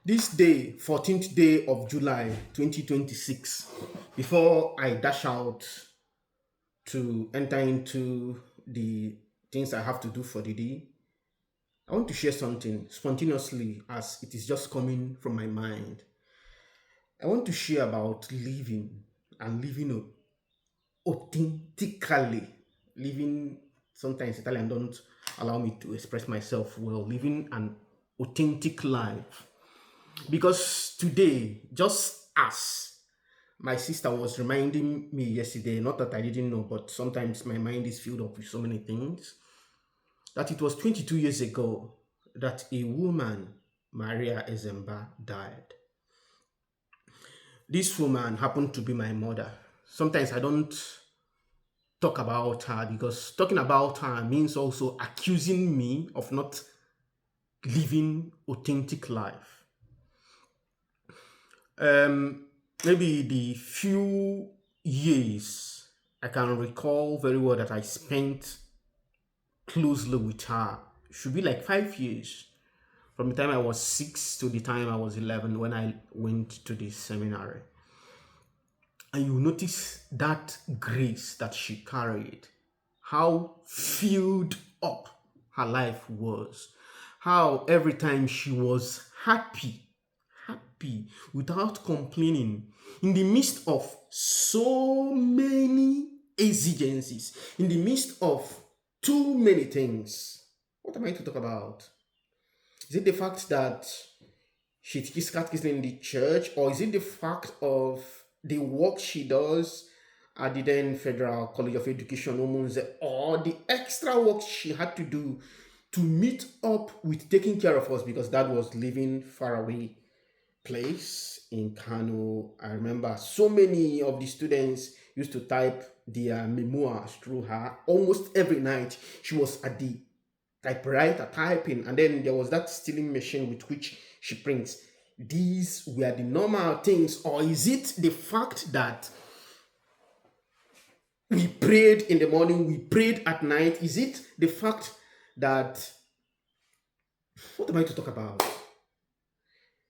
This day, 14th day of July 2026, before I dash out to enter into the things I have to do for the day, I want to share something spontaneously as it is just coming from my mind. I want to share about living and living authentically. Living, sometimes Italian don't allow me to express myself well, living an authentic life. Because today, just as my sister was reminding me yesterday, not that I didn't know, but sometimes my mind is filled up with so many things, that it was 22 years ago that a woman, Maria Ezemba, died. This woman happened to be my mother. Sometimes I don't talk about her because talking about her means also accusing me of not living authentic life. Maybe the few years I can recall very well that I spent closely with her should be like 5 years from the time I was 6 to the time I was 11 when I went to the seminary. And you notice that grace that she carried, how filled up her life was, how every time she was happy without complaining in the midst of so many exigencies, in the midst of too many things. What am I to talk about? Is it the fact that she teaches catechism in the church, or is it the fact of the work she does at the then Federal College of Education, Umunze, or the extra work she had to do to meet up with taking care of us because dad was living far away place in Kano? I remember so many of the students used to type their memoirs through her. Almost every night she was at the typewriter typing, and then there was that stealing machine with which she prints. These were the normal things, or is it the fact that we prayed in the morning, we prayed at night? Is it the fact that, what am I to talk about?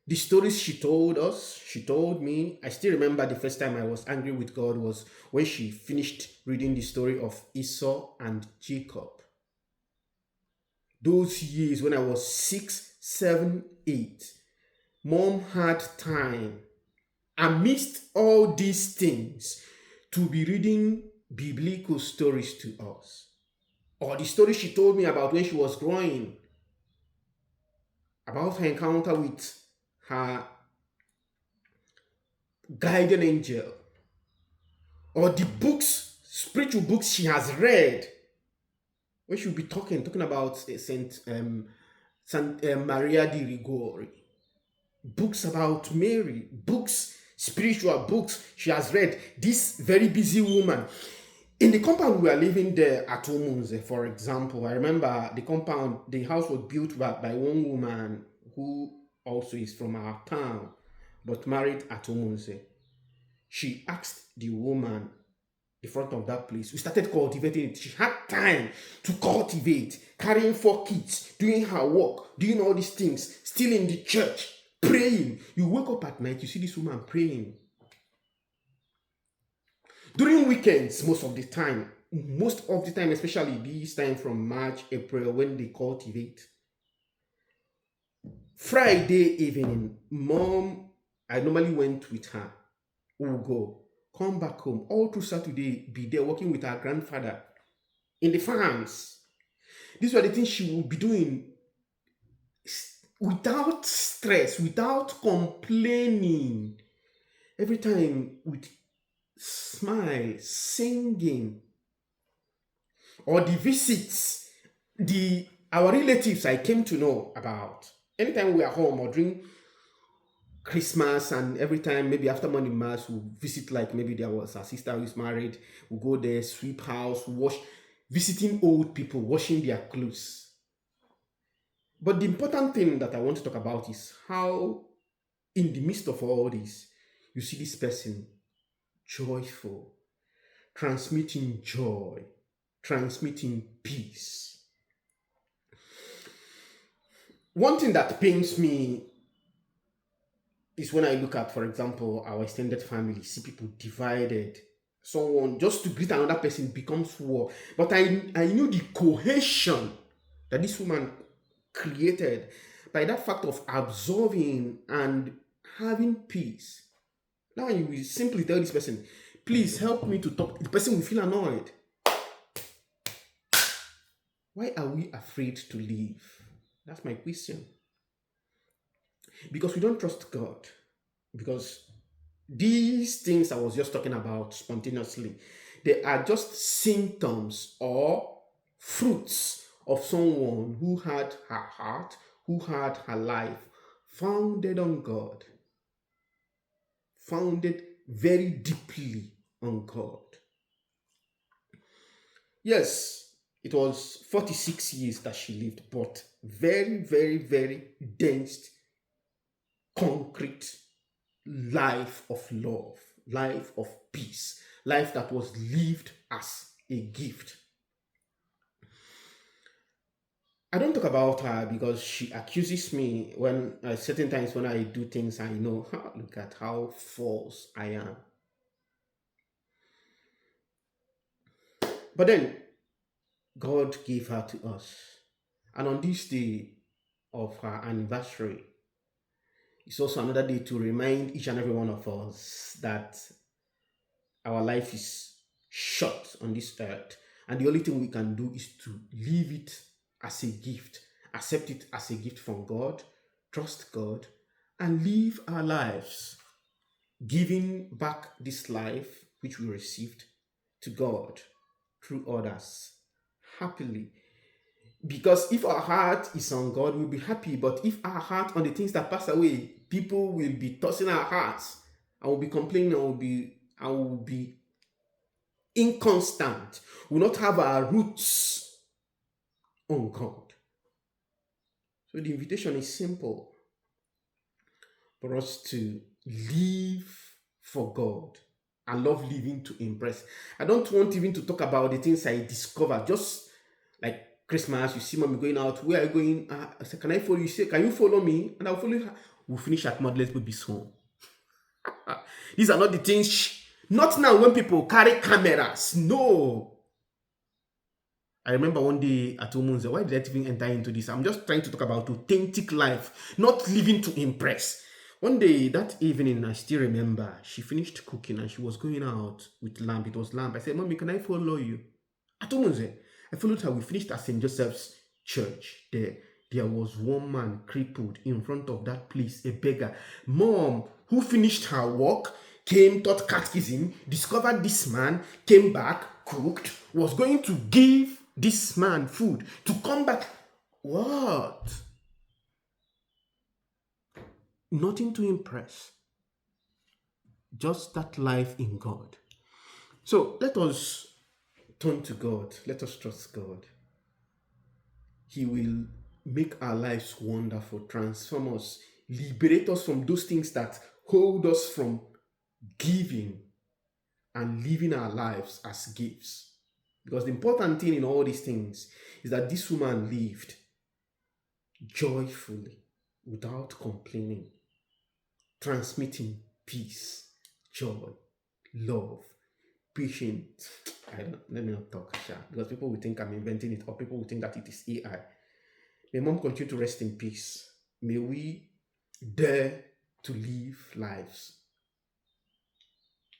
The stories she told us, she told me, I still remember the first time I was angry with God was when she finished reading the story of Esau and Jacob. Those years when I was 6, 7, 8, mom had time amidst all these things to be reading biblical stories to us. Or the story she told me about when she was growing, about her encounter with her guardian angel, or the books, spiritual books she has read, when she'll be talking about Saint Maria di Rigori, books about Mary, books, spiritual books she has read. This very busy woman. In the compound we were living there at Omunze, for example, I remember the compound, the house was built by one woman who also is from our town, but married at Omunze. She asked the woman in front of that place. We started cultivating it. She had time to cultivate, carrying 4 kids, doing her work, doing all these things, still in the church, praying. You wake up at night, you see this woman praying. During weekends, most of the time, especially this time from March, April, when they cultivate. Friday evening, mom, I normally went with her. We'll go, come back home, all through Saturday, be there working with her grandfather in the farms. These were the things she would be doing without stress, without complaining. Every time with smile, singing, or the visits, the our relatives I came to know about. Anytime we are home or during Christmas, and every time maybe after morning mass we'll visit, like maybe there was a sister who's married, we'll go there, sweep house, wash, visiting old people, washing their clothes. But the important thing that I want to talk about is how in the midst of all this, you see this person joyful, transmitting joy, transmitting peace. One thing that pains me Is when I look at, for example, our extended family, see people divided. Someone just to greet another person becomes war. But I knew the cohesion that this woman created by that fact of absorbing and having peace. Now you will simply tell this person, please help me to talk. The person will feel annoyed. Why are we afraid to leave? That's my question. Because we don't trust God. Because these things I was just talking about spontaneously, they are just symptoms or fruits of someone who had her heart, who had her life founded on God, founded very deeply on God. Yes, it was 46 years that she lived, but very, very, very dense, concrete life of love, life of peace, life that was lived as a gift. I don't talk about her because she accuses me when certain times when I do things I know, look at how false I am. But then God gave her to us. And on this day of her anniversary, it's also another day to remind each and every one of us that our life is short on this earth, and the only thing we can do is to leave it as a gift, accept it as a gift from God, trust God, and live our lives giving back this life which we received to God through others happily. Because if our heart is on God, we'll be happy. But if our heart on the things that pass away, people will be tossing our hearts. I will be complaining. I will be inconstant. We will not have our roots on God. So the invitation is simple for us to live for God. I love living to impress. I don't want even to talk about the things I discover. Just like Christmas, you see mommy going out. Where are you going? I said, can I follow you? Say, can you follow me? And I'll follow you. We'll finish at Motherless Baby's home. These are not the things. Not now when people carry cameras. No. I remember one day at Omunze, why did I even enter into this? I'm just trying to talk about authentic life, not living to impress. One day, that evening, I still remember, she finished cooking and she was going out with lamb. It was lamb. I said, Mommy, can I follow you? At Omunze, I followed her. We finished at St. Joseph's Church there. There was one man crippled in front of that place, a beggar. Mom, who finished her work, came, taught catechism, discovered this man, came back, cooked, was going to give this man food to come back. What? Nothing to impress. Just that life in God. So let us turn to God. Let us trust God. He will make our lives wonderful, transform us, liberate us from those things that hold us from giving and living our lives as gifts. Because the important thing in all these things is that this woman lived joyfully, without complaining, transmitting peace, joy, love, patience. Let me not talk, because people will think I'm inventing it, or people will think that it is AI. May mom continue to rest in peace. May we dare to live lives